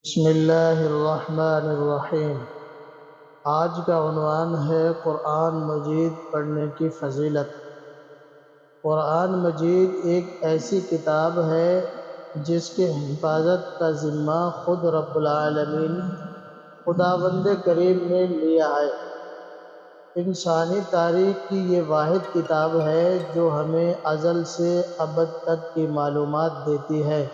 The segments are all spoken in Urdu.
بسم اللہ الرحمن الرحیم۔ آج کا عنوان ہے قرآن مجید پڑھنے کی فضیلت۔ قرآن مجید ایک ایسی کتاب ہے جس کی حفاظت کا ذمہ خود رب العالمین خداوند کریم نے لیا ہے۔ انسانی تاریخ کی یہ واحد کتاب ہے جو ہمیں ازل سے ابد تک کی معلومات دیتی ہے۔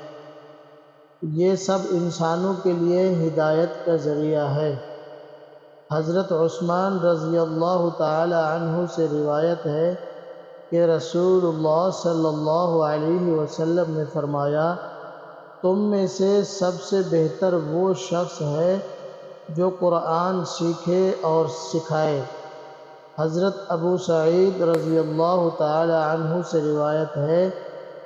یہ سب انسانوں کے لیے ہدایت کا ذریعہ ہے۔ حضرت عثمان رضی اللہ تعالی عنہ سے روایت ہے کہ رسول اللہ صلی اللہ علیہ وسلم نے فرمایا، تم میں سے سب سے بہتر وہ شخص ہے جو قرآن سیکھے اور سکھائے۔ حضرت ابو سعید رضی اللہ تعالی عنہ سے روایت ہے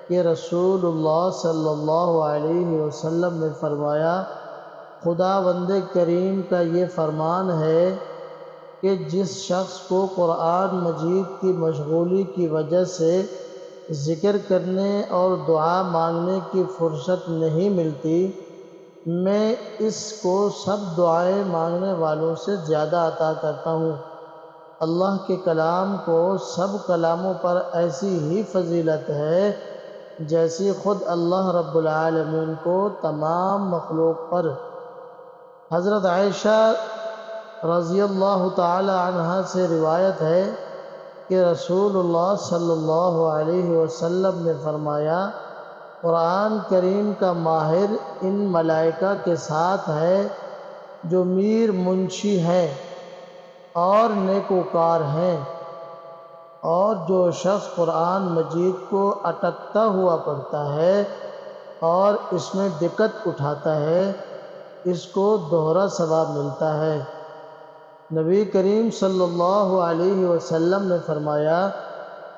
کہ رسول اللہ صلی اللہ علیہ وسلم نے فرمایا، خداوند کریم کا یہ فرمان ہے کہ جس شخص کو قرآن مجید کی مشغولی کی وجہ سے ذکر کرنے اور دعا مانگنے کی فرصت نہیں ملتی، میں اس کو سب دعائیں مانگنے والوں سے زیادہ عطا کرتا ہوں۔ اللہ کے کلام کو سب کلاموں پر ایسی ہی فضیلت ہے جیسی خود اللہ رب العالمین کو تمام مخلوق پر۔ حضرت عائشہ رضی اللہ تعالی عنہا سے روایت ہے کہ رسول اللہ صلی اللہ علیہ وسلم نے فرمایا، قرآن کریم کا ماہر ان ملائکہ کے ساتھ ہے جو میر منشی ہیں اور نیکوکار ہیں، اور جو شخص قرآن مجید کو اٹکتا ہوا پڑھتا ہے اور اس میں دقت اٹھاتا ہے، اس کو دوہرا ثواب ملتا ہے۔ نبی کریم صلی اللہ علیہ وسلم نے فرمایا،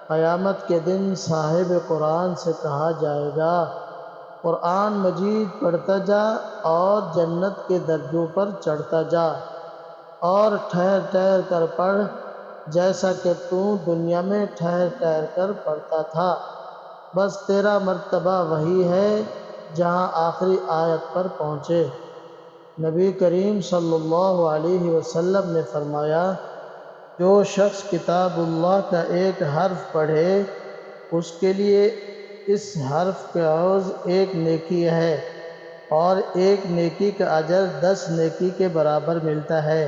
قیامت کے دن صاحب قرآن سے کہا جائے گا، قرآن مجید پڑھتا جا اور جنت کے درجوں پر چڑھتا جا، اور ٹھہر ٹھہر کر پڑھ جیسا کہ تو دنیا میں ٹھہر ٹھہر کر پڑھتا تھا، بس تیرا مرتبہ وہی ہے جہاں آخری آیت پر پہنچے۔ نبی کریم صلی اللہ علیہ وسلم نے فرمایا، جو شخص کتاب اللہ کا ایک حرف پڑھے اس کے لیے اس حرف کا عوض ایک نیکی ہے، اور ایک نیکی کا اجر 10 نیکی کے برابر ملتا ہے۔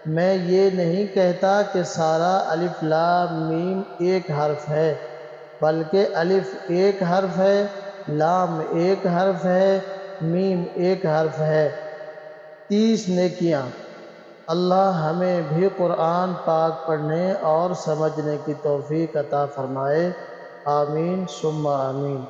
میں یہ نہیں کہتا کہ سارا الف لام میم ایک حرف ہے، بلکہ الف ایک حرف ہے، لام ایک حرف ہے، میم ایک حرف ہے، 30 نیکیاں۔ اللہ ہمیں بھی قرآن پاک پڑھنے اور سمجھنے کی توفیق عطا فرمائے، آمین ثم آمین۔